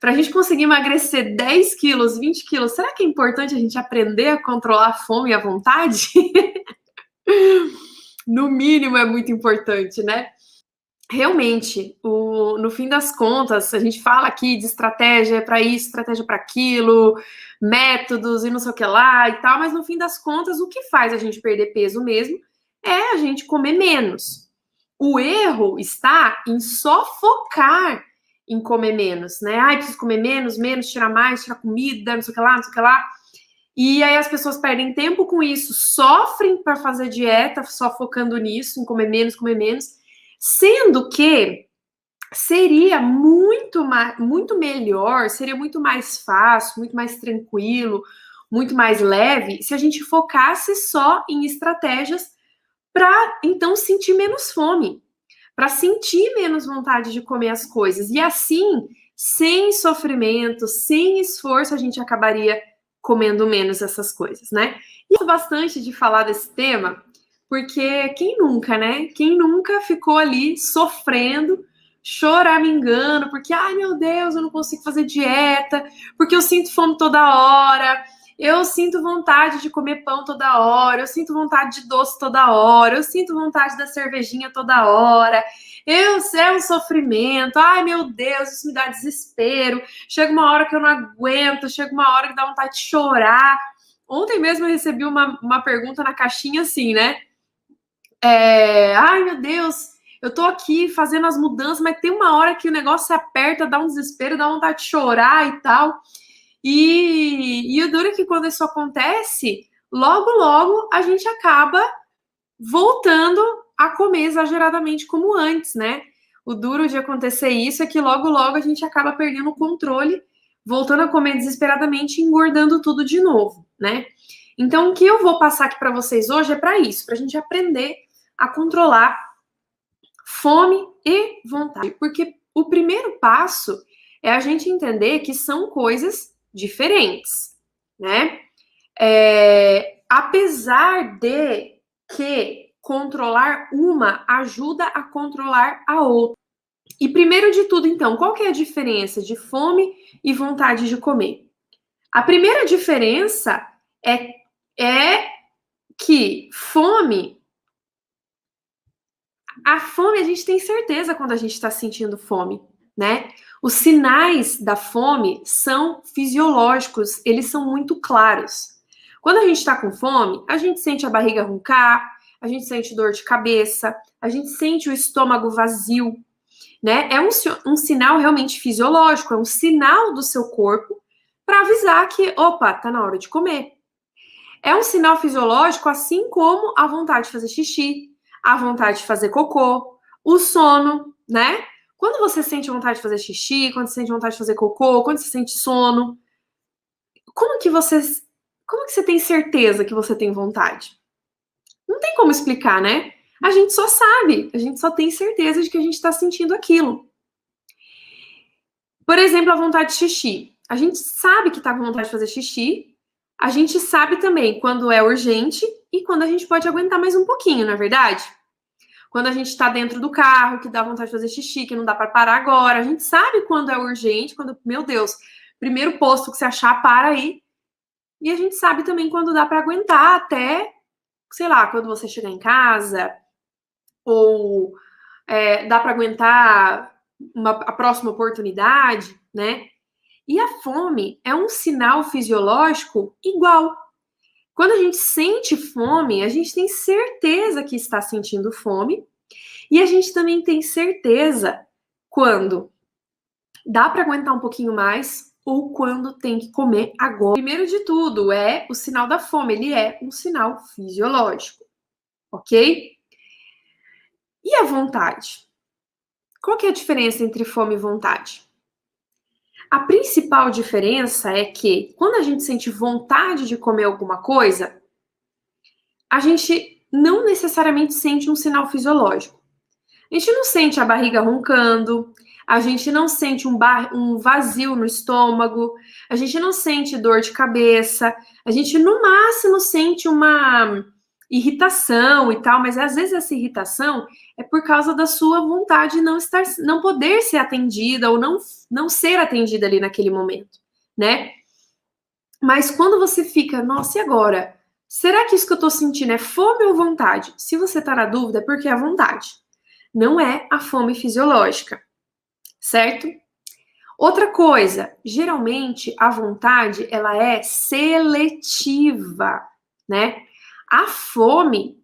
Para a gente conseguir emagrecer 10 quilos, 20 quilos, será que é importante a gente aprender a controlar a fome e a vontade? No mínimo é muito importante, né? Realmente, no fim das contas, a gente fala aqui de estratégia para isso, estratégia para aquilo, métodos e não sei o que lá e tal, mas no fim das contas, o que faz a gente perder peso mesmo é a gente comer menos. O erro está em só focar em comer menos, né? Ai, preciso comer menos, tirar mais, tirar comida, não sei o que lá, não sei o que lá. E aí as pessoas perdem tempo com isso, sofrem para fazer dieta, só focando nisso, em comer menos, sendo que seria muito melhor, seria muito mais fácil, muito mais tranquilo, muito mais leve se a gente focasse só em estratégias para então sentir menos fome, para sentir menos vontade de comer as coisas. E assim, sem sofrimento, sem esforço, a gente acabaria comendo menos essas coisas, né? E eu gosto bastante de falar desse tema, porque quem nunca, né? Quem nunca ficou ali sofrendo, choramingando, porque, ai meu Deus, eu não consigo fazer dieta, porque eu sinto fome toda hora, eu sinto vontade de comer pão toda hora, eu sinto vontade de doce toda hora, eu sinto vontade da cervejinha toda hora, é um sofrimento, ai meu Deus, isso me dá desespero, chega uma hora que eu não aguento, chega uma hora que dá vontade de chorar. Ontem mesmo eu recebi uma pergunta na caixinha assim, né? Ai meu Deus, eu tô aqui fazendo as mudanças, mas tem uma hora que o negócio se aperta, dá um desespero, dá vontade de chorar e tal. E o duro é que quando isso acontece, logo a gente acaba voltando a comer exageradamente como antes, né? O duro de acontecer isso é que logo a gente acaba perdendo o controle, voltando a comer desesperadamente e engordando tudo de novo, né? Então, o que eu vou passar aqui para vocês hoje é para isso, para a gente aprender a controlar fome e vontade. Porque o primeiro passo é a gente entender que são coisas diferentes, né? Apesar de que controlar uma ajuda a controlar a outra. E primeiro de tudo, então, qual que é a diferença de fome e vontade de comer? A primeira diferença é que a fome a gente tem certeza quando a gente está sentindo fome, né? Os sinais da fome são fisiológicos, eles são muito claros. Quando a gente está com fome, a gente sente a barriga roncar, a gente sente dor de cabeça, a gente sente o estômago vazio, né? É um sinal realmente fisiológico, é um sinal do seu corpo para avisar que, opa, tá na hora de comer. É um sinal fisiológico, assim como a vontade de fazer xixi, a vontade de fazer cocô, o sono, né? Quando você sente vontade de fazer xixi, quando você sente vontade de fazer cocô, quando você sente sono, como que você tem certeza que você tem vontade? Não tem como explicar, né? A gente só sabe, a gente só tem certeza de que a gente está sentindo aquilo. Por exemplo, a vontade de xixi. A gente sabe que está com vontade de fazer xixi, a gente sabe também quando é urgente e quando a gente pode aguentar mais um pouquinho, não é verdade? Quando a gente está dentro do carro, que dá vontade de fazer xixi, que não dá para parar agora, a gente sabe quando é urgente, quando, meu Deus, primeiro posto que você achar, para aí. E a gente sabe também quando dá para aguentar até, sei lá, quando você chegar em casa, ou dá para aguentar a próxima oportunidade, né? E a fome é um sinal fisiológico igual. Quando a gente sente fome, a gente tem certeza que está sentindo fome, e a gente também tem certeza quando dá para aguentar um pouquinho mais ou quando tem que comer agora. Primeiro de tudo, é o sinal da fome, ele é um sinal fisiológico, ok? E a vontade? Qual que é a diferença entre fome e vontade? A principal diferença é que quando a gente sente vontade de comer alguma coisa, a gente não necessariamente sente um sinal fisiológico. A gente não sente a barriga roncando, a gente não sente um vazio no estômago, a gente não sente dor de cabeça, a gente no máximo sente irritação e tal, mas às vezes essa irritação é por causa da sua vontade de não poder ser atendida ou não ser atendida ali naquele momento, né? Mas quando você fica, nossa, e agora? Será que isso que eu tô sentindo é fome ou vontade? Se você tá na dúvida, é porque é vontade. Não é a fome fisiológica, certo? Outra coisa, geralmente a vontade, ela é seletiva, né? A fome,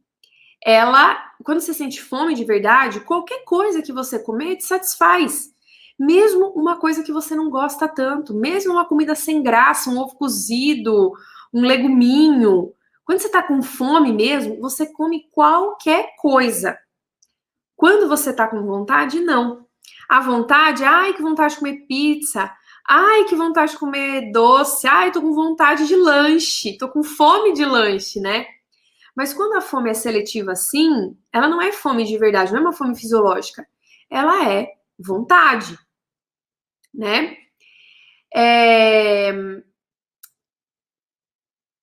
quando você sente fome de verdade, qualquer coisa que você comer te satisfaz. Mesmo uma coisa que você não gosta tanto, mesmo uma comida sem graça, um ovo cozido, um leguminho. Quando você tá com fome mesmo, você come qualquer coisa. Quando você tá com vontade, não. A vontade, ai, que vontade de comer pizza. Ai, que vontade de comer doce. Ai, tô com vontade de lanche. Tô com fome de lanche, né? Mas quando a fome é seletiva assim, ela não é fome de verdade, não é uma fome fisiológica. Ela é vontade, né?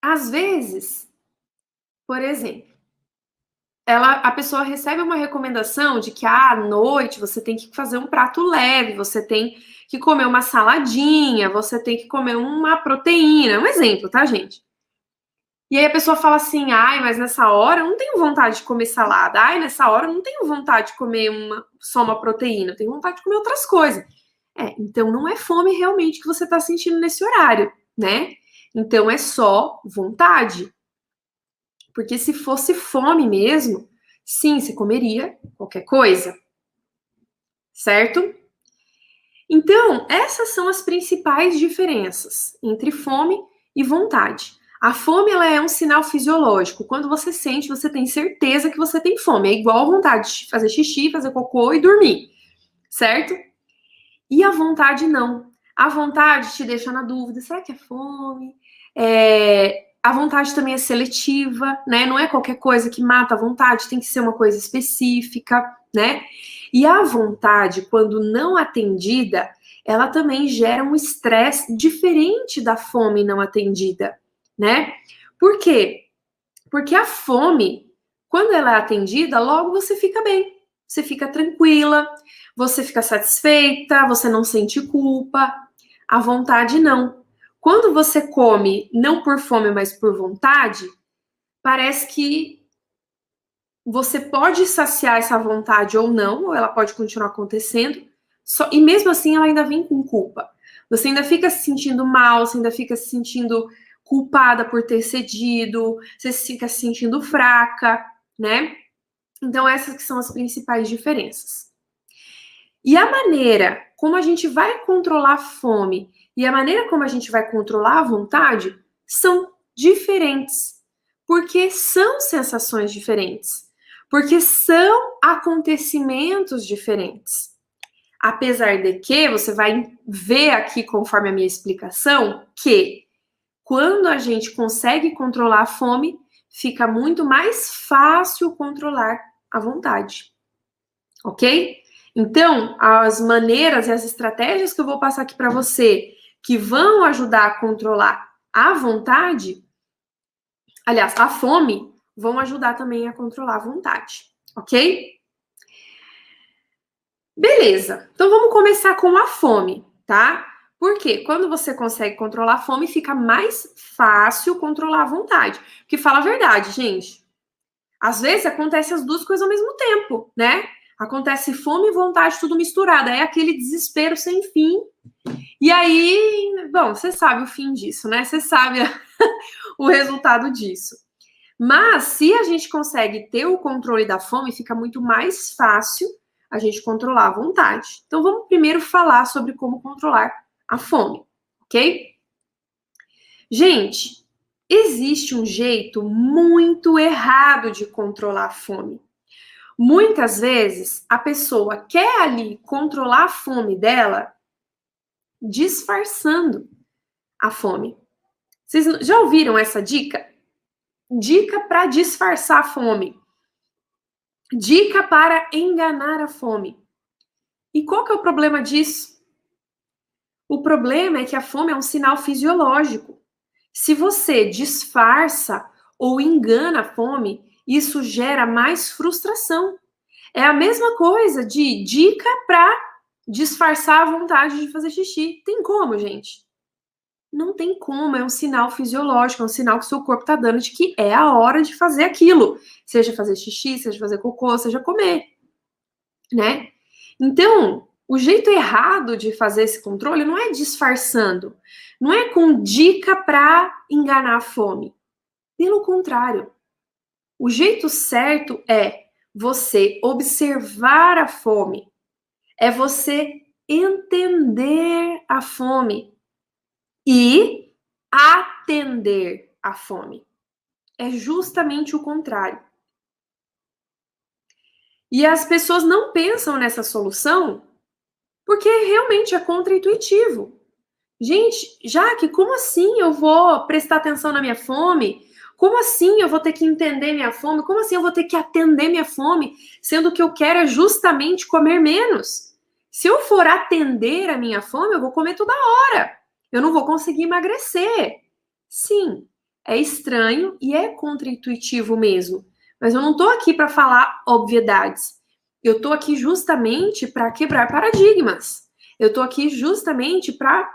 Às vezes, por exemplo, a pessoa recebe uma recomendação de que à noite você tem que fazer um prato leve, você tem que comer uma saladinha, você tem que comer uma proteína. Um exemplo, tá, gente? E aí a pessoa fala assim, ai, mas nessa hora eu não tenho vontade de comer salada. Ai, nessa hora eu não tenho vontade de comer só uma proteína, eu tenho vontade de comer outras coisas. Então não é fome realmente que você está sentindo nesse horário, né? Então é só vontade. Porque se fosse fome mesmo, sim, você comeria qualquer coisa, certo? Então, essas são as principais diferenças entre fome e vontade. A fome, ela é um sinal fisiológico. Quando você sente, você tem certeza que você tem fome. É igual a vontade de fazer xixi, fazer cocô e dormir, certo? E a vontade não. A vontade te deixa na dúvida, será que é fome? A vontade também é seletiva, né? Não é qualquer coisa que mata a vontade, tem que ser uma coisa específica, né? E a vontade, quando não atendida, ela também gera um estresse diferente da fome não atendida, né? Por quê? Porque a fome, quando ela é atendida, logo você fica bem, você fica tranquila, você fica satisfeita, você não sente culpa. A vontade não. Quando você come não por fome, mas por vontade, parece que você pode saciar essa vontade ou não, ou ela pode continuar acontecendo, e mesmo assim ela ainda vem com culpa. Você ainda fica se sentindo mal, você ainda fica se sentindo culpada por ter cedido, você fica se sentindo fraca, né? Então essas que são as principais diferenças. E a maneira como a gente vai controlar a fome e a maneira como a gente vai controlar a vontade são diferentes, porque são sensações diferentes, porque são acontecimentos diferentes. Apesar de que você vai ver aqui, conforme a minha explicação, que quando a gente consegue controlar a fome, fica muito mais fácil controlar a vontade. Ok? Então, as maneiras e as estratégias que eu vou passar aqui para você, que vão ajudar a controlar a vontade, aliás, a fome, vão ajudar também a controlar a vontade, ok? Beleza, então vamos começar com a fome, tá? Porque quando você consegue controlar a fome, fica mais fácil controlar a vontade. Porque fala a verdade, gente. Às vezes acontece as duas coisas ao mesmo tempo, né? Acontece fome e vontade tudo misturado. É aquele desespero sem fim. E aí, bom, você sabe o fim disso, né? Você sabe o resultado disso. Mas se a gente consegue ter o controle da fome, fica muito mais fácil a gente controlar a vontade. Então vamos primeiro falar sobre como controlar a fome, ok? Gente, existe um jeito muito errado de controlar a fome. Muitas vezes a pessoa quer ali controlar a fome dela disfarçando a fome. Vocês já ouviram essa dica? Dica para disfarçar a fome. Dica para enganar a fome. E qual que é o problema disso? O problema é que a fome é um sinal fisiológico. Se você disfarça ou engana a fome, isso gera mais frustração. É a mesma coisa de dica para disfarçar a vontade de fazer xixi. Tem como, gente? Não tem como, é um sinal fisiológico, é um sinal que o seu corpo está dando de que é a hora de fazer aquilo. Seja fazer xixi, seja fazer cocô, seja comer, né? Então, o jeito errado de fazer esse controle não é disfarçando, não é com dica para enganar a fome. Pelo contrário, o jeito certo é você observar a fome, é você entender a fome e atender a fome. É justamente o contrário. E as pessoas não pensam nessa solução porque realmente é contraintuitivo. Gente, Jaque, como assim eu vou prestar atenção na minha fome? Como assim eu vou ter que entender minha fome? Como assim eu vou ter que atender minha fome? Sendo que eu quero é justamente comer menos. Se eu for atender a minha fome, eu vou comer toda hora. Eu não vou conseguir emagrecer. Sim, é estranho e é contraintuitivo mesmo. Mas eu não tô aqui para falar obviedades. Eu tô aqui justamente para quebrar paradigmas. Eu tô aqui justamente para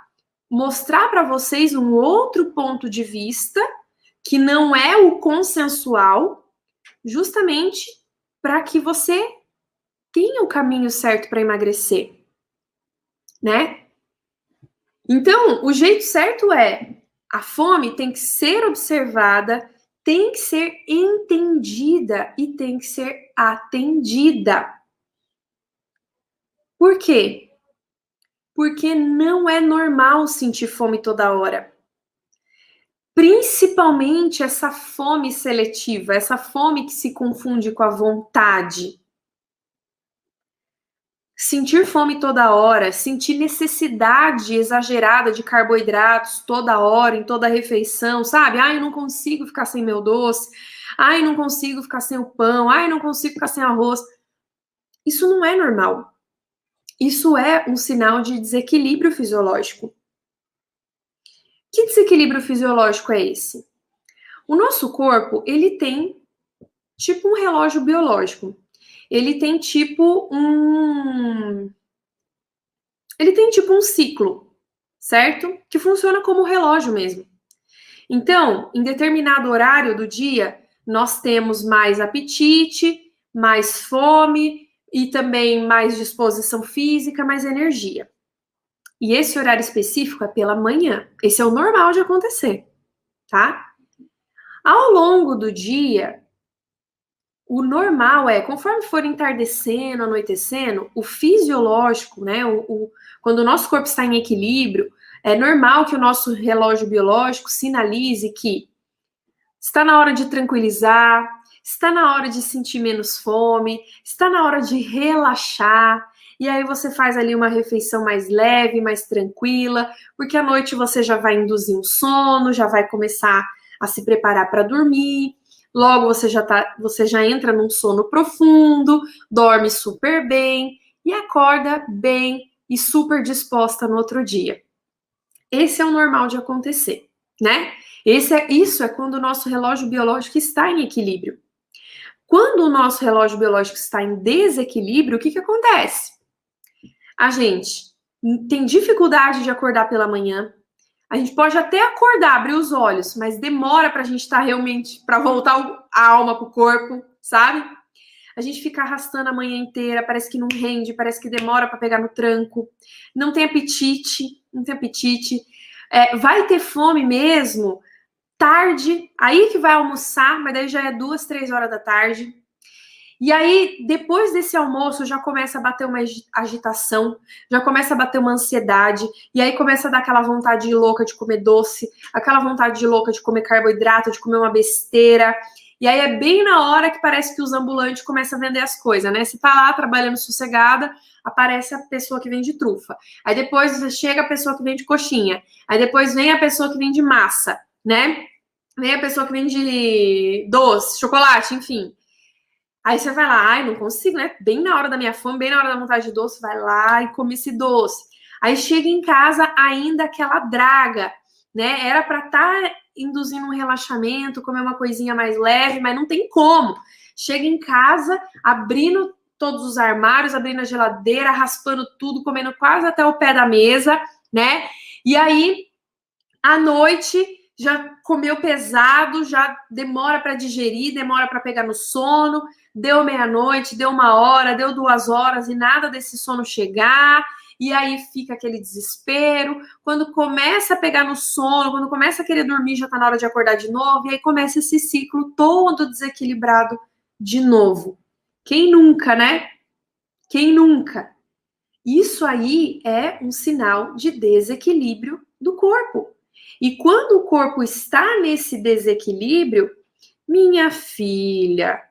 mostrar para vocês um outro ponto de vista que não é o consensual, justamente para que você tenha o caminho certo para emagrecer, né? Então, o jeito certo é a fome tem que ser observada, tem que ser entendida e tem que ser atendida. Por quê? Porque não é normal sentir fome toda hora. Principalmente essa fome seletiva, essa fome que se confunde com a vontade. Sentir fome toda hora, sentir necessidade exagerada de carboidratos toda hora, em toda refeição, sabe? Ai, eu não consigo ficar sem meu doce. Ai, não consigo ficar sem o pão. Ai, não consigo ficar sem arroz. Isso não é normal. Isso é um sinal de desequilíbrio fisiológico. Que desequilíbrio fisiológico é esse? O nosso corpo, ele tem tipo um relógio biológico. Ele tem tipo um ciclo, certo? Que funciona como relógio mesmo. Então, em determinado horário do dia, nós temos mais apetite, mais fome e também mais disposição física, mais energia. E esse horário específico é pela manhã. Esse é o normal de acontecer, tá? Ao longo do dia, o normal é, conforme for entardecendo, anoitecendo, o fisiológico, né? Quando o nosso corpo está em equilíbrio, é normal que o nosso relógio biológico sinalize que está na hora de tranquilizar, está na hora de sentir menos fome, está na hora de relaxar. E aí você faz ali uma refeição mais leve, mais tranquila, porque à noite você já vai induzir um sono, já vai começar a se preparar para dormir. Logo você já entra num sono profundo, dorme super bem e acorda bem e super disposta no outro dia. Esse é o normal de acontecer, né? Isso é quando o nosso relógio biológico está em equilíbrio. Quando o nosso relógio biológico está em desequilíbrio, o que acontece? A gente tem dificuldade de acordar pela manhã. A gente pode até acordar, abrir os olhos, mas demora para a gente estar realmente, para voltar a alma para o corpo, sabe? A gente fica arrastando a manhã inteira, parece que não rende, parece que demora para pegar no tranco. Não tem apetite, não tem apetite. Vai ter fome mesmo, tarde, aí que vai almoçar, mas daí já é 2, 3 horas da tarde. E aí, depois desse almoço, já começa a bater uma agitação, já começa a bater uma ansiedade, e aí começa a dar aquela vontade louca de comer doce, aquela vontade louca de comer carboidrato, de comer uma besteira. E aí é bem na hora que parece que os ambulantes começam a vender as coisas, né? Você tá lá trabalhando sossegada, aparece a pessoa que vende trufa. Aí depois chega a pessoa que vende coxinha. Aí depois vem a pessoa que vende massa, né? Vem a pessoa que vende doce, chocolate, enfim. Aí você vai lá, ai, não consigo, né? Bem na hora da minha fome, bem na hora da vontade de doce, vai lá e come esse doce. Aí chega em casa ainda aquela draga, né? Era para estar induzindo um relaxamento, comer uma coisinha mais leve, mas não tem como. Chega em casa, abrindo todos os armários, abrindo a geladeira, raspando tudo, comendo quase até o pé da mesa, né? E aí, à noite, já comeu pesado, já demora para digerir, demora para pegar no sono, deu meia-noite, deu 1 hora, deu 2 horas e nada desse sono chegar, e aí fica aquele desespero. Quando começa a pegar no sono, quando começa a querer dormir, já tá na hora de acordar de novo, e aí começa esse ciclo todo desequilibrado de novo. Quem nunca, né? Quem nunca? Isso aí é um sinal de desequilíbrio do corpo. E quando o corpo está nesse desequilíbrio, minha filha,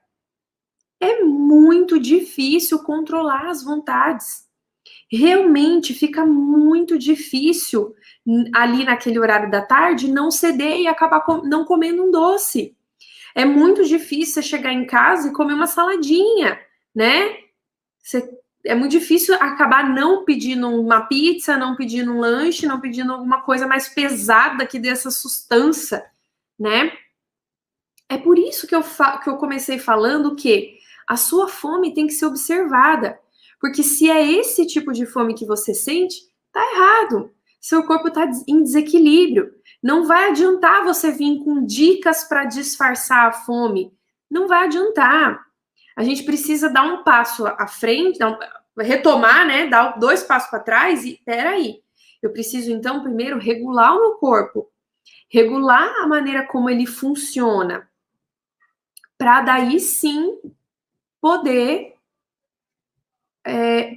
é muito difícil controlar as vontades. Realmente fica muito difícil ali naquele horário da tarde não ceder e acabar não comendo um doce. É muito difícil você chegar em casa e comer uma saladinha, né? É muito difícil acabar não pedindo uma pizza, não pedindo um lanche, não pedindo alguma coisa mais pesada que dê essa sustância, né? É por isso que eu comecei falando que a sua fome tem que ser observada. Porque se é esse tipo de fome que você sente, tá errado. Seu corpo tá em desequilíbrio. Não vai adiantar você vir com dicas para disfarçar a fome. Não vai adiantar. A gente precisa dar um passo à frente, retomar, né? Dar 2 passos para trás e, peraí, eu preciso, então, primeiro regular o meu corpo, regular a maneira como ele funciona, para daí sim poder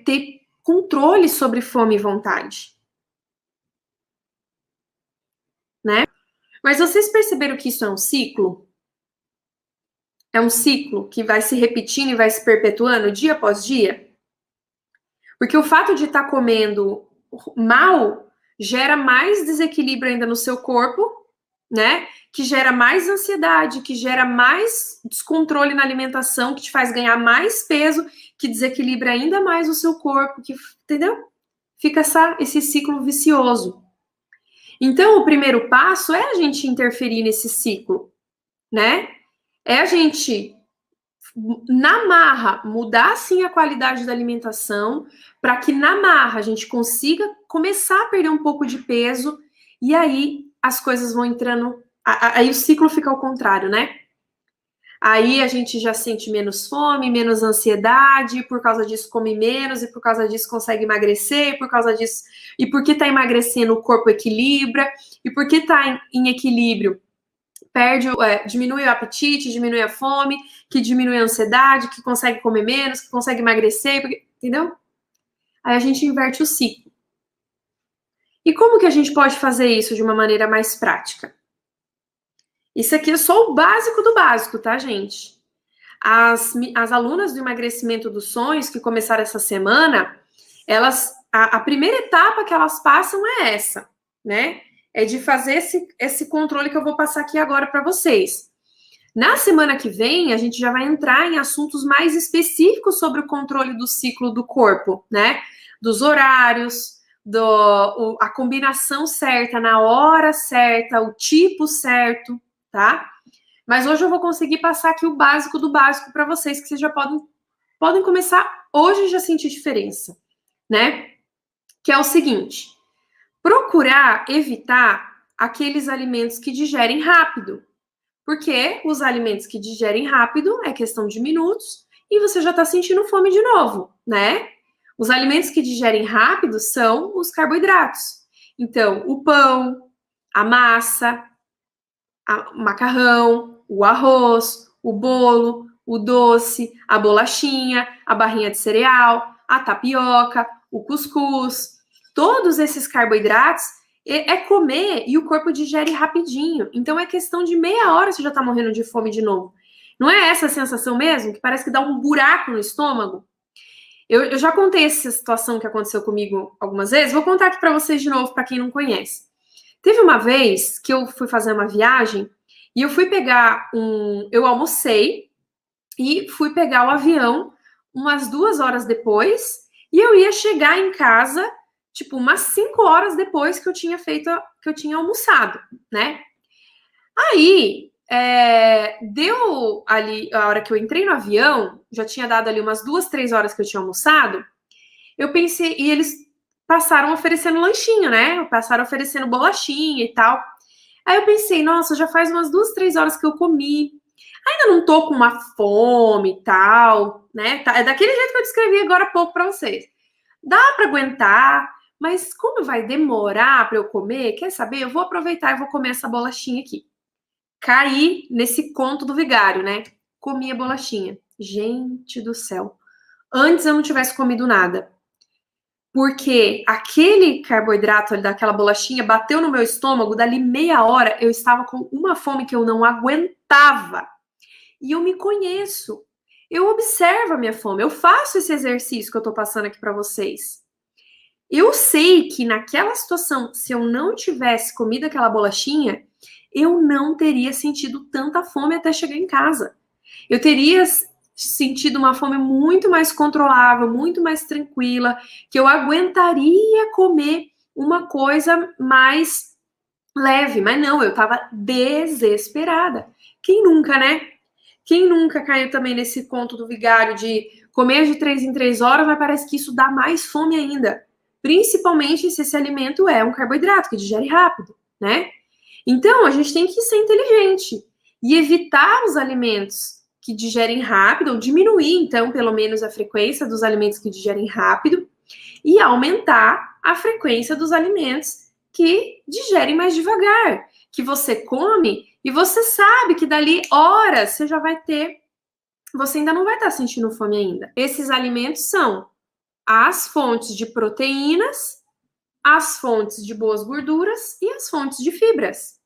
ter controle sobre fome e vontade. Né? Mas vocês perceberam que isso é um ciclo? É um ciclo que vai se repetindo e vai se perpetuando dia após dia? Porque o fato de estar comendo mal gera mais desequilíbrio ainda no seu corpo, né? Que gera mais ansiedade, que gera mais descontrole na alimentação, que te faz ganhar mais peso, que desequilibra ainda mais o seu corpo, que, entendeu? Fica esse ciclo vicioso. Então, o primeiro passo é a gente interferir nesse ciclo, né? É a gente, na marra, mudar sim a qualidade da alimentação, para que na marra a gente consiga começar a perder um pouco de peso, e aí as coisas vão entrando, aí o ciclo fica ao contrário, né? Aí a gente já sente menos fome, menos ansiedade, e por causa disso come menos, e por causa disso consegue emagrecer, e por causa disso, e porque tá emagrecendo o corpo equilibra, e porque tá em equilíbrio diminui o apetite, diminui a fome, que diminui a ansiedade, que consegue comer menos, que consegue emagrecer, entendeu? Aí a gente inverte o ciclo. E como que a gente pode fazer isso de uma maneira mais prática? Isso aqui é só o básico do básico, tá, gente? As alunas do Emagrecimento dos Sonhos que começaram essa semana, a primeira etapa que elas passam é essa, né? É de fazer esse controle que eu vou passar aqui agora para vocês. Na semana que vem, a gente já vai entrar em assuntos mais específicos sobre o controle do ciclo do corpo, né? Dos horários, a combinação certa, na hora certa, o tipo certo, tá? Mas hoje eu vou conseguir passar aqui o básico do básico para vocês, que vocês já podem começar hoje já sentir diferença, né? Que é o seguinte: procurar evitar aqueles alimentos que digerem rápido. Porque os alimentos que digerem rápido é questão de minutos e você já está sentindo fome de novo, né? Os alimentos que digerem rápido são os carboidratos. Então, o pão, a massa, o macarrão, o arroz, o bolo, o doce, a bolachinha, a barrinha de cereal, a tapioca, o cuscuz. Todos esses carboidratos é comer e o corpo digere rapidinho. Então é questão de meia hora você já tá morrendo de fome de novo. Não é essa a sensação mesmo? Que parece que dá um buraco no estômago? Eu já contei essa situação que aconteceu comigo algumas vezes. Vou contar aqui para vocês de novo, para quem não conhece. Teve uma vez que eu fui fazer uma viagem e eu fui pegar eu almocei e fui pegar o avião umas 2 horas depois e eu ia chegar em casa tipo umas 5 horas depois que eu tinha almoçado, né? Aí, deu ali, a hora que eu entrei no avião, já tinha dado ali umas 2, 3 horas que eu tinha almoçado, eu pensei, e eles passaram oferecendo lanchinho, né? Passaram oferecendo bolachinha e tal. Aí eu pensei, nossa, já faz umas 2, 3 horas que eu comi. Ainda não tô com uma fome e tal, né? É daquele jeito que eu descrevi agora há pouco para vocês. Dá para aguentar, mas como vai demorar para eu comer, quer saber? Eu vou aproveitar e vou comer essa bolachinha aqui. Caí nesse conto do vigário, né? Comi a bolachinha. Gente do céu. Antes eu não tivesse comido nada. Porque aquele carboidrato ali daquela bolachinha bateu no meu estômago, dali meia hora eu estava com uma fome que eu não aguentava. E eu me conheço. Eu observo a minha fome, eu faço esse exercício que eu tô passando aqui para vocês. Eu sei que naquela situação, se eu não tivesse comido aquela bolachinha, eu não teria sentido tanta fome até chegar em casa. Eu teria sentido uma fome muito mais controlável, muito mais tranquila, que eu aguentaria comer uma coisa mais leve, mas não, eu tava desesperada. Quem nunca, né? Quem nunca caiu também nesse conto do vigário de comer de 3 em 3 horas, mas parece que isso dá mais fome ainda. Principalmente se esse alimento é um carboidrato que digere rápido, né? Então, a gente tem que ser inteligente e evitar os alimentos que digerem rápido, ou diminuir, então, pelo menos a frequência dos alimentos que digerem rápido e aumentar a frequência dos alimentos que digerem mais devagar, que você come e você sabe que dali horas você já vai ter, você ainda não vai estar sentindo fome ainda. Esses alimentos são as fontes de proteínas, as fontes de boas gorduras e as fontes de fibras,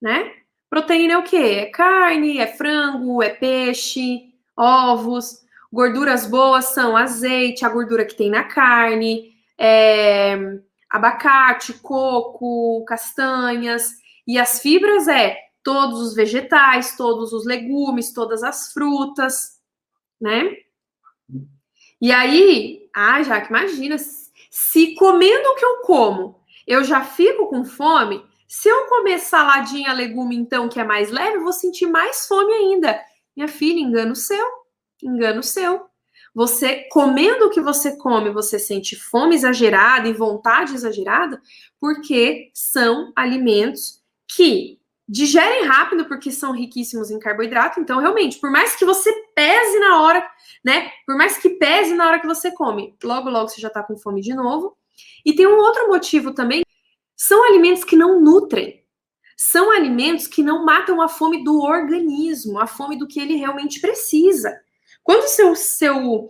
né? Proteína é o quê? É carne, é frango, é peixe, ovos. Gorduras boas são azeite, a gordura que tem na carne, abacate, coco, castanhas. E as fibras é todos os vegetais, todos os legumes, todas as frutas, né? E aí, Jaque, imagina, se comendo o que eu como, eu já fico com fome, se eu comer saladinha, legume, então, que é mais leve, eu vou sentir mais fome ainda. Minha filha, engano seu, engano seu. Você, comendo o que você come, você sente fome exagerada e vontade exagerada, porque são alimentos que digerem rápido, porque são riquíssimos em carboidrato. Então, realmente, por mais que você pese na hora, né? Por mais que pese na hora que você come, logo, logo você já tá com fome de novo. E tem um outro motivo também, são alimentos que não nutrem. São alimentos que não matam a fome do organismo, a fome do que ele realmente precisa. Quando o seu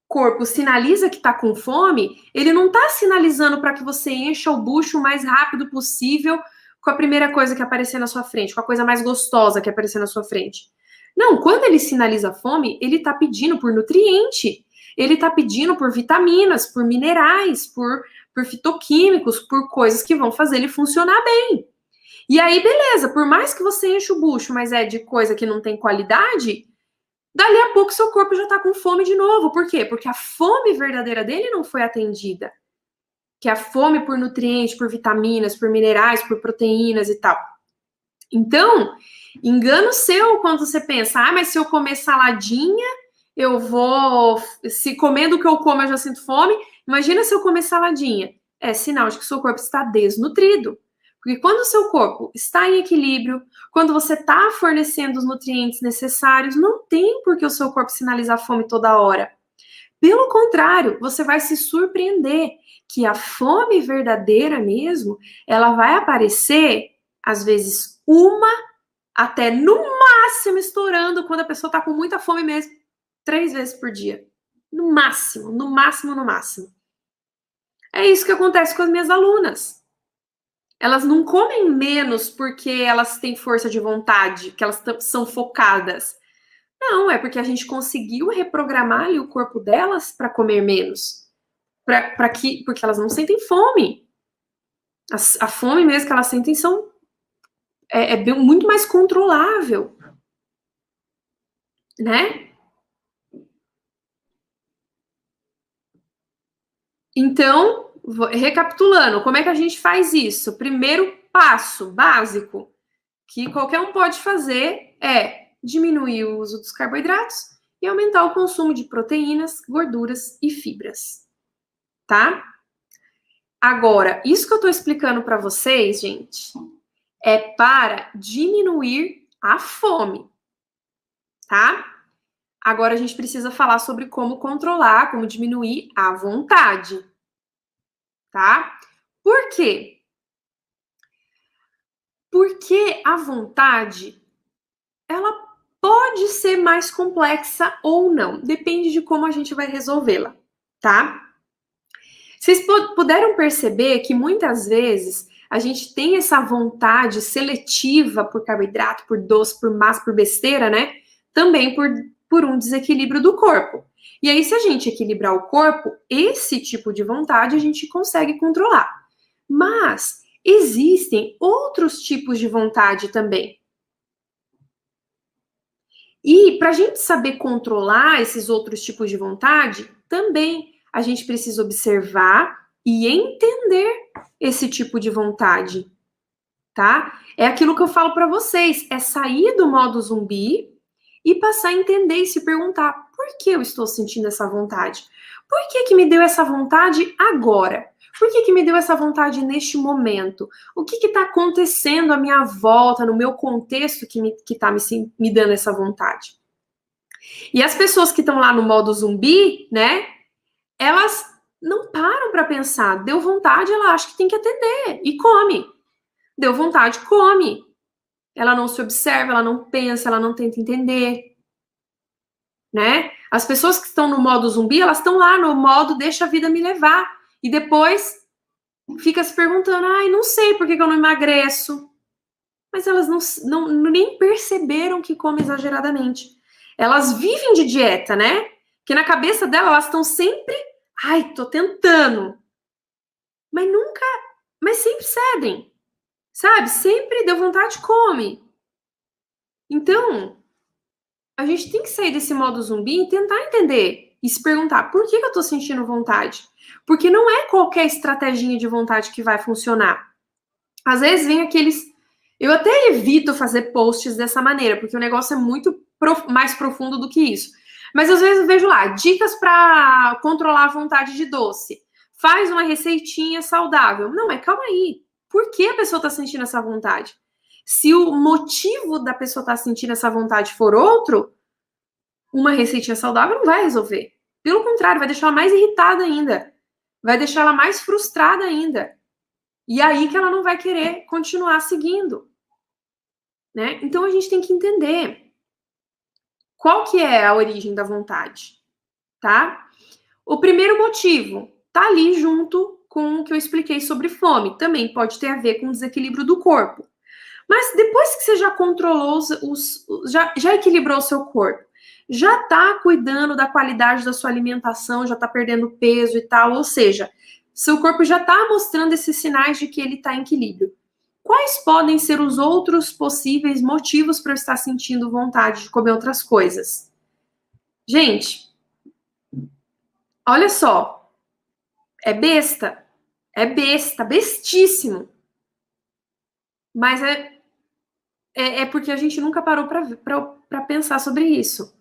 corpo sinaliza que está com fome, ele não está sinalizando para que você encha o bucho o mais rápido possível com a primeira coisa que aparecer na sua frente, com a coisa mais gostosa que aparecer na sua frente. Não, quando ele sinaliza fome, ele está pedindo por nutriente, ele está pedindo por vitaminas, por minerais, por fitoquímicos, por coisas que vão fazer ele funcionar bem. E aí, beleza, por mais que você enche o bucho, mas é de coisa que não tem qualidade, dali a pouco seu corpo já tá com fome de novo. Por quê? Porque a fome verdadeira dele não foi atendida. Que é a fome por nutrientes, por vitaminas, por minerais, por proteínas e tal. Então, engano seu quando você pensa, mas se eu comer saladinha, eu vou. Se comendo o que eu como eu já sinto fome, imagina se eu comer saladinha. É sinal de que o seu corpo está desnutrido. Porque quando o seu corpo está em equilíbrio, quando você está fornecendo os nutrientes necessários, não tem por que o seu corpo sinalizar fome toda hora. Pelo contrário, você vai se surpreender que a fome verdadeira mesmo, ela vai aparecer, às vezes, uma, até no máximo estourando, quando a pessoa está com muita fome mesmo, 3 vezes por dia. No máximo, no máximo, no máximo. É isso que acontece com as minhas alunas. Elas não comem menos porque elas têm força de vontade, que elas são focadas. Não, é porque a gente conseguiu reprogramar ali o corpo delas para comer menos. Porque elas não sentem fome. A fome mesmo que elas sentem é muito mais controlável. Né? Então, recapitulando, como é que a gente faz isso? Primeiro passo básico: que qualquer um pode fazer é diminuir o uso dos carboidratos e aumentar o consumo de proteínas, gorduras e fibras, tá? Agora, isso que eu tô explicando para vocês, gente, é para diminuir a fome, tá? Agora a gente precisa falar sobre como controlar, como diminuir a vontade, tá? Por quê? Porque a vontade, ela pode ser mais complexa ou não, depende de como a gente vai resolvê-la, tá? Vocês puderam perceber que muitas vezes a gente tem essa vontade seletiva por carboidrato, por doce, por massa, por besteira, né? Também por um desequilíbrio do corpo. E aí, se a gente equilibrar o corpo, esse tipo de vontade a gente consegue controlar. Mas existem outros tipos de vontade também. E para a gente saber controlar esses outros tipos de vontade, também a gente precisa observar e entender esse tipo de vontade, tá? É aquilo que eu falo para vocês, é sair do modo zumbi e passar a entender e se perguntar, por que eu estou sentindo essa vontade? Por que me deu essa vontade agora? Por que me deu essa vontade neste momento? O que está acontecendo à minha volta, no meu contexto que está me dando essa vontade? E as pessoas que estão lá no modo zumbi, né? Elas não param para pensar. Deu vontade, ela acha que tem que atender e come. Deu vontade, come. Ela não se observa, ela não pensa, ela não tenta entender, né? As pessoas que estão no modo zumbi, elas estão lá no modo deixa a vida me levar. E depois fica se perguntando, ai, não sei por que eu não emagreço. Mas elas nem perceberam que come exageradamente. Elas vivem de dieta, né? Que na cabeça dela elas estão sempre, ai, tô tentando. Mas sempre cedem. Sabe? Sempre deu vontade, come. Então, a gente tem que sair desse modo zumbi e tentar entender e se perguntar, por que eu tô sentindo vontade? Porque não é qualquer estratégia de vontade que vai funcionar. Às vezes vem aqueles... Eu até evito fazer posts dessa maneira, porque o negócio é muito mais profundo do que isso. Mas às vezes eu vejo lá, dicas para controlar a vontade de doce. Faz uma receitinha saudável. Não, mas calma aí. Por que a pessoa está sentindo essa vontade? Se o motivo da pessoa estar sentindo essa vontade for outro, uma receitinha saudável não vai resolver. Pelo contrário, vai deixar ela mais irritada ainda. Vai deixar ela mais frustrada ainda. E aí que ela não vai querer continuar seguindo. Né? Então a gente tem que entender qual que é a origem da vontade, tá? O primeiro motivo tá ali junto com o que eu expliquei sobre fome. Também pode ter a ver com o desequilíbrio do corpo. Mas depois que você já controlou já equilibrou o seu corpo, já tá cuidando da qualidade da sua alimentação, já tá perdendo peso e tal, ou seja, seu corpo já tá mostrando esses sinais de que ele tá em equilíbrio. Quais podem ser os outros possíveis motivos para eu estar sentindo vontade de comer outras coisas? Gente, olha só. É besta. É besta, bestíssimo. Mas é porque a gente nunca parou para pensar sobre isso.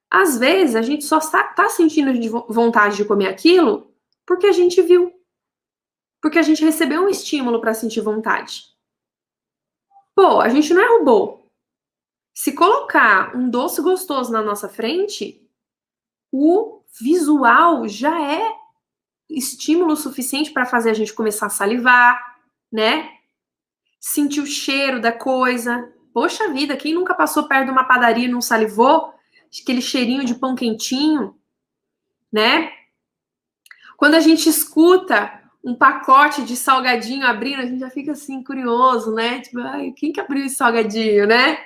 Às vezes, a gente só tá sentindo vontade de comer aquilo porque a gente viu. Porque a gente recebeu um estímulo para sentir vontade. Pô, a gente não é robô. Se colocar um doce gostoso na nossa frente, o visual já é estímulo suficiente para fazer a gente começar a salivar, né? Sentir o cheiro da coisa. Poxa vida, quem nunca passou perto de uma padaria e não salivou? Aquele cheirinho de pão quentinho, né? Quando a gente escuta um pacote de salgadinho abrindo, a gente já fica assim, curioso, né? Tipo, ai, quem que abriu esse salgadinho, né?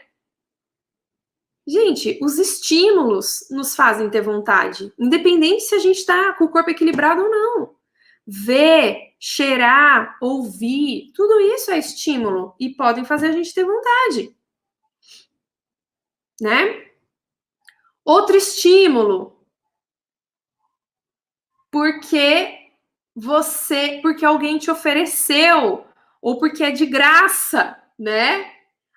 Gente, os estímulos nos fazem ter vontade, independente se a gente está com o corpo equilibrado ou não. Ver, cheirar, ouvir, tudo isso é estímulo e podem fazer a gente ter vontade, né? Outro estímulo, porque alguém te ofereceu ou porque é de graça, né?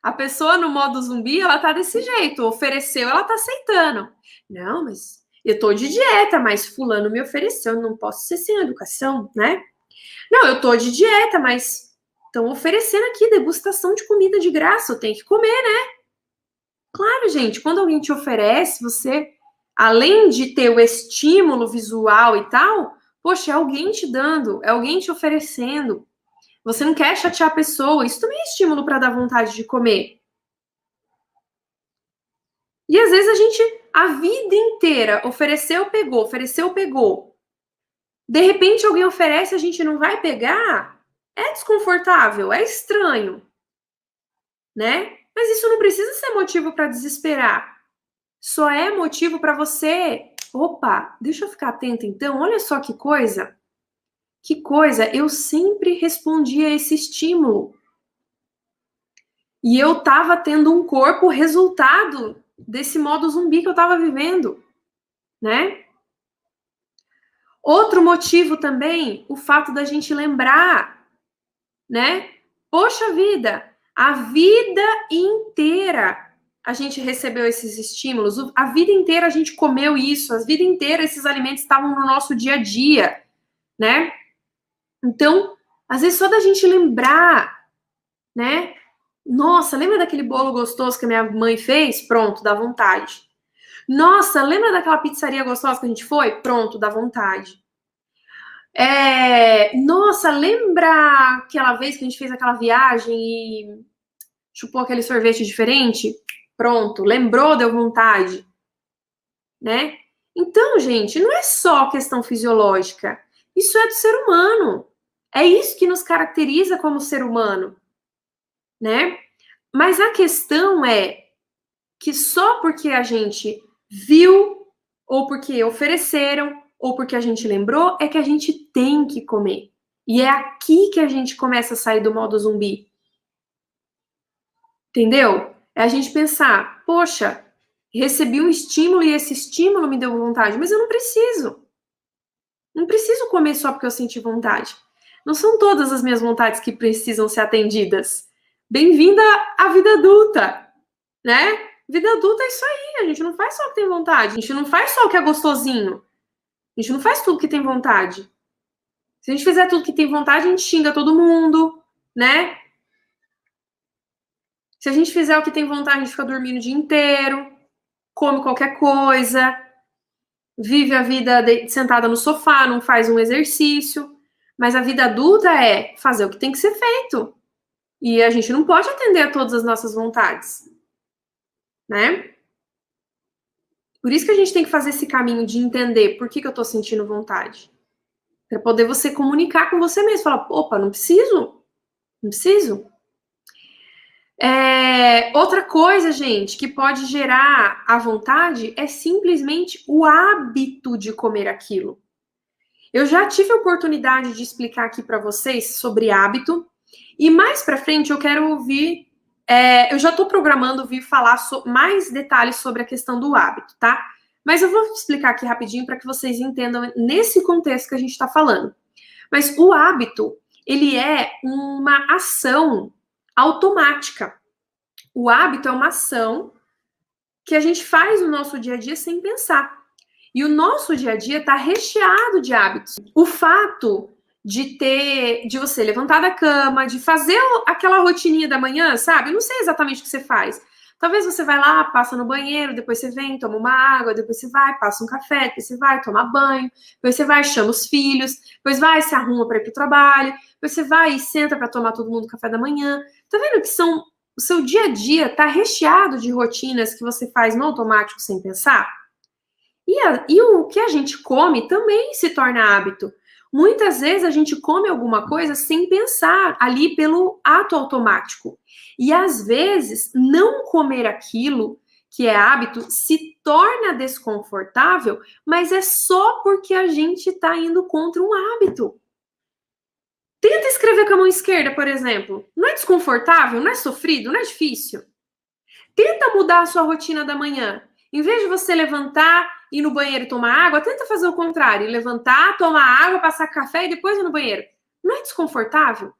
A pessoa no modo zumbi, ela tá desse jeito. Ofereceu, ela tá aceitando. Não, mas eu tô de dieta, mas fulano me ofereceu, não posso ser sem educação, né? Não, eu tô de dieta, mas estão oferecendo aqui degustação de comida de graça, eu tenho que comer, né? Claro, gente, quando alguém te oferece, você, além de ter o estímulo visual e tal, poxa, é alguém te dando, é alguém te oferecendo. Você não quer chatear a pessoa, isso também é estímulo para dar vontade de comer. E às vezes a gente, a vida inteira, ofereceu, pegou. De repente alguém oferece, a gente não vai pegar, é desconfortável, é estranho, né? Mas isso não precisa ser motivo para desesperar. Só é motivo para você, opa, deixa eu ficar atenta então, olha só que coisa. Que coisa, eu sempre respondi a esse estímulo. E eu tava tendo um corpo resultado desse modo zumbi que eu tava vivendo, né? Outro motivo também, o fato da gente lembrar, né? Poxa vida, a vida inteira a gente recebeu esses estímulos, a vida inteira a gente comeu isso, a vida inteira esses alimentos estavam no nosso dia a dia, né? Então, às vezes só da gente lembrar, né? Nossa, lembra daquele bolo gostoso que a minha mãe fez? Pronto, dá vontade. Nossa, lembra daquela pizzaria gostosa que a gente foi? Pronto, dá vontade. Nossa, lembra aquela vez que a gente fez aquela viagem e chupou aquele sorvete diferente? Pronto, lembrou, deu vontade, né? Então, gente, não é só questão fisiológica. Isso é do ser humano. É isso que nos caracteriza como ser humano, né? Mas a questão é que só porque a gente viu, ou porque ofereceram, ou porque a gente lembrou, é que a gente tem que comer. E é aqui que a gente começa a sair do modo zumbi. Entendeu? É a gente pensar, poxa, recebi um estímulo e esse estímulo me deu vontade, mas eu não preciso. Não preciso comer só porque eu senti vontade. Não são todas as minhas vontades que precisam ser atendidas. Bem-vinda à vida adulta, né? Vida adulta é isso aí, a gente não faz só o que tem vontade, a gente não faz só o que é gostosinho, a gente não faz tudo que tem vontade. Se a gente fizer tudo que tem vontade, a gente xinga todo mundo, né? Se a gente fizer o que tem vontade, a gente fica dormindo o dia inteiro, come qualquer coisa, vive a vida sentada no sofá, não faz um exercício. Mas a vida adulta é fazer o que tem que ser feito. E a gente não pode atender a todas as nossas vontades, né? Por isso que a gente tem que fazer esse caminho de entender por que eu tô sentindo vontade. Para poder você comunicar com você mesmo. Falar, opa, não preciso. Não preciso. Outra coisa, gente, que pode gerar a vontade é simplesmente o hábito de comer aquilo. Eu já tive a oportunidade de explicar aqui para vocês sobre hábito. E mais para frente eu quero ouvir... eu já estou programando vir falar mais detalhes sobre a questão do hábito, tá? Mas eu vou explicar aqui rapidinho para que vocês entendam nesse contexto que a gente está falando. Mas o hábito, ele é uma ação automática. O hábito é uma ação que a gente faz no nosso dia a dia sem pensar. E o nosso dia a dia está recheado de hábitos. O fato de você levantar da cama, de fazer aquela rotininha da manhã, sabe? Eu não sei exatamente o que você faz. Talvez você vai lá, passa no banheiro, depois você vem, toma uma água, depois você vai, passa um café, depois você vai, toma banho, depois você vai, chama os filhos, depois vai, se arruma para ir para o trabalho, depois você vai e senta para tomar todo mundo café da manhã. Tá vendo que o seu dia a dia está recheado de rotinas que você faz no automático sem pensar? E o que a gente come também se torna hábito. Muitas vezes a gente come alguma coisa sem pensar, ali pelo ato automático. E às vezes, não comer aquilo que é hábito se torna desconfortável, mas é só porque a gente está indo contra um hábito. Tenta escrever com a mão esquerda, por exemplo. Não é desconfortável? Não é sofrido? Não é difícil? Tenta mudar a sua rotina da manhã. Em vez de você levantar, ir no banheiro e tomar água, tenta fazer o contrário. Levantar, tomar água, passar café e depois ir no banheiro. Não é desconfortável?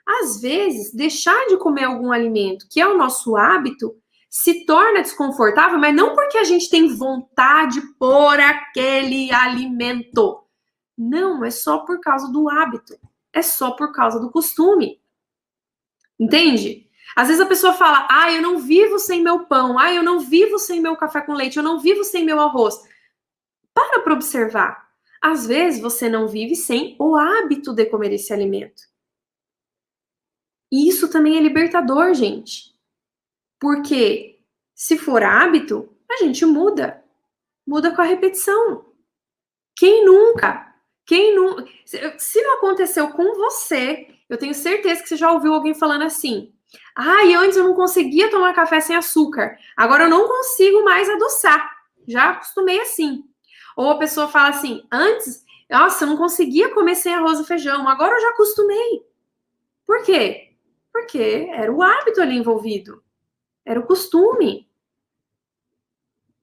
Às vezes, deixar de comer algum alimento, que é o nosso hábito, se torna desconfortável, mas não porque a gente tem vontade por aquele alimento. Não, é só por causa do hábito. É só por causa do costume. Entende? Às vezes a pessoa fala, eu não vivo sem meu pão, eu não vivo sem meu café com leite, eu não vivo sem meu arroz. Para observar. Às vezes você não vive sem o hábito de comer esse alimento. E isso também é libertador, gente. Porque se for hábito, a gente muda. Muda com a repetição. Quem nunca? Se não aconteceu com você, eu tenho certeza que você já ouviu alguém falando assim, antes eu não conseguia tomar café sem açúcar, agora eu não consigo mais adoçar, já acostumei assim. Ou a pessoa fala assim, antes, nossa, eu não conseguia comer sem arroz e feijão, agora eu já acostumei. Por quê? Porque era o hábito ali envolvido, era o costume.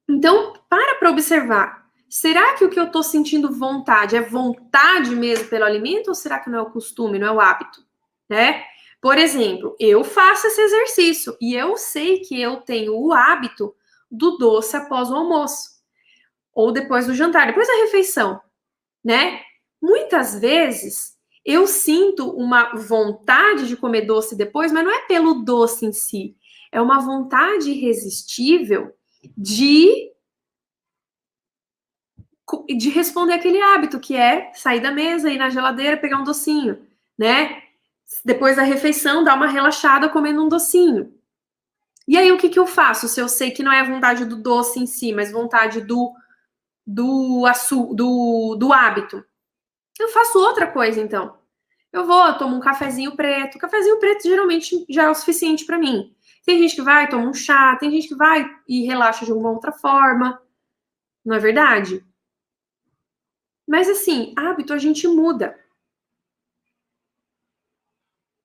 Então, para observar. Será que o que eu tô sentindo vontade é vontade mesmo pelo alimento ou será que não é o costume, não é o hábito, né? Por exemplo, eu faço esse exercício e eu sei que eu tenho o hábito do doce após o almoço ou depois do jantar, depois da refeição, né? Muitas vezes eu sinto uma vontade de comer doce depois, mas não é pelo doce em si, é uma vontade irresistível de responder aquele hábito, que é sair da mesa, ir na geladeira, pegar um docinho, né? Depois da refeição, dar uma relaxada comendo um docinho. E aí, o que eu faço? Se eu sei que não é a vontade do doce em si, mas vontade do hábito. Eu faço outra coisa, então. Eu tomo um cafezinho preto. Cafezinho preto, geralmente, já é o suficiente para mim. Tem gente que vai, toma um chá. Tem gente que vai e relaxa de alguma outra forma. Não é verdade? Mas, assim, hábito a gente muda.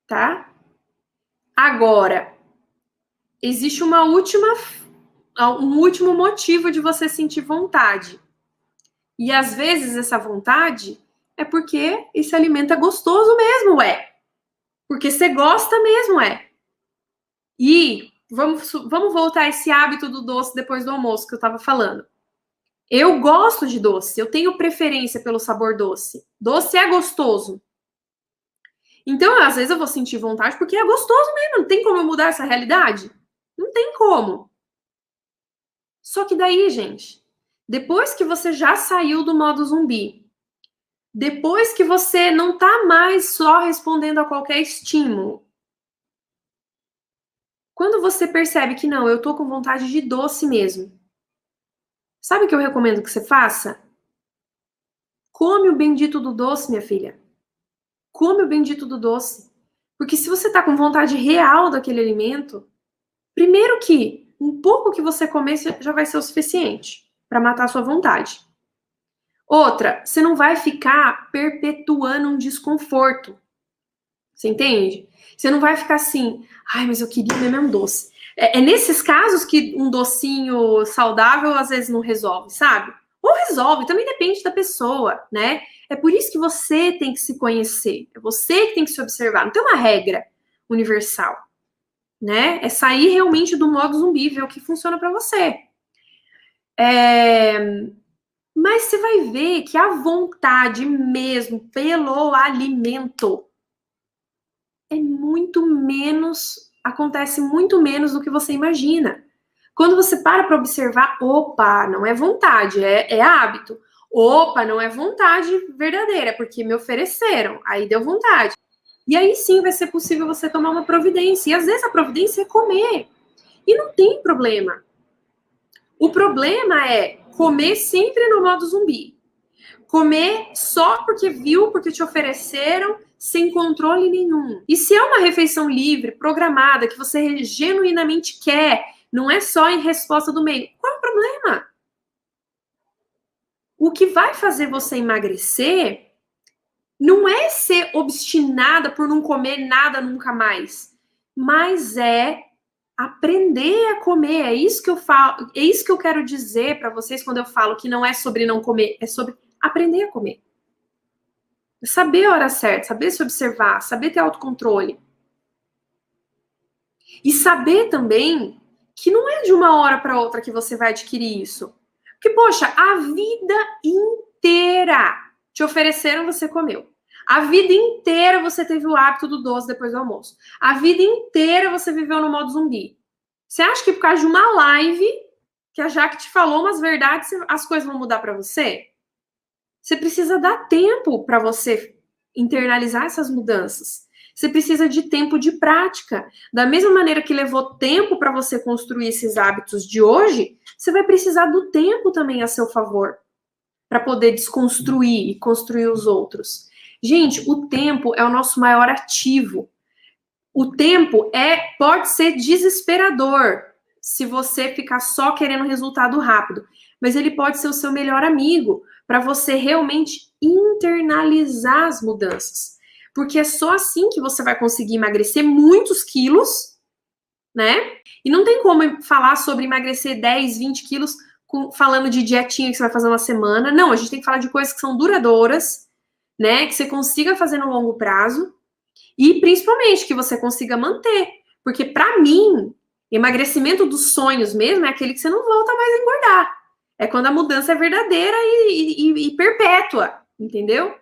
Tá? Agora, existe um último motivo de você sentir vontade. E, às vezes, essa vontade é porque esse alimento é gostoso mesmo, Porque você gosta mesmo, E vamos voltar a esse hábito do doce depois do almoço que eu tava falando. Eu gosto de doce, eu tenho preferência pelo sabor doce. Doce é gostoso. Então, às vezes eu vou sentir vontade porque é gostoso mesmo. Não tem como eu mudar essa realidade? Não tem como. Só que daí, gente, depois que você já saiu do modo zumbi, depois que você não tá mais só respondendo a qualquer estímulo, quando você percebe que não, eu tô com vontade de doce mesmo, sabe o que eu recomendo que você faça? Come o bendito do doce, minha filha. Come o bendito do doce. Porque se você tá com vontade real daquele alimento, primeiro que um pouco que você comer já vai ser o suficiente para matar a sua vontade. Outra, você não vai ficar perpetuando um desconforto. Você entende? Você não vai ficar assim, mas eu queria mesmo um doce. É nesses casos que um docinho saudável às vezes não resolve, sabe? Ou resolve, também depende da pessoa, né? É por isso que você tem que se conhecer, é você que tem que se observar. Não tem uma regra universal, né? É sair realmente do modo zumbi, ver o que funciona para você. Mas você vai ver que a vontade mesmo pelo alimento acontece muito menos do que você imagina. Quando você para observar, opa, não é vontade, é hábito. Opa, não é vontade verdadeira, porque me ofereceram, aí deu vontade. E aí sim vai ser possível você tomar uma providência. E às vezes a providência é comer. E não tem problema. O problema é comer sempre no modo zumbi. Comer só porque viu, porque te ofereceram, sem controle nenhum. E se é uma refeição livre, programada, que você genuinamente quer, não é só em resposta do meio, qual é o problema? O que vai fazer você emagrecer não é ser obstinada por não comer nada nunca mais, mas é aprender a comer. É isso que eu falo, é isso que eu quero dizer para vocês quando eu falo que não é sobre não comer, é sobre aprender a comer. Saber a hora certa, saber se observar, saber ter autocontrole. E saber também que não é de uma hora para outra que você vai adquirir isso. Porque, poxa, a vida inteira te ofereceram, você comeu. A vida inteira você teve o hábito do doce depois do almoço. A vida inteira você viveu no modo zumbi. Você acha que por causa de uma live que a Jaque te falou umas verdades, as coisas vão mudar para você? Você precisa dar tempo para você internalizar essas mudanças. Você precisa de tempo de prática. Da mesma maneira que levou tempo para você construir esses hábitos de hoje, você vai precisar do tempo também a seu favor para poder desconstruir e construir os outros. Gente, o tempo é o nosso maior ativo. O tempo pode ser desesperador se você ficar só querendo resultado rápido, mas ele pode ser o seu melhor amigo para você realmente internalizar as mudanças. Porque é só assim que você vai conseguir emagrecer muitos quilos, né? E não tem como falar sobre emagrecer 10, 20 quilos falando de dietinha que você vai fazer uma semana. Não, a gente tem que falar de coisas que são duradouras, né? Que você consiga fazer no longo prazo e principalmente que você consiga manter. Porque para mim, emagrecimento dos sonhos mesmo é aquele que você não volta mais a engordar. É quando a mudança é verdadeira e perpétua, entendeu?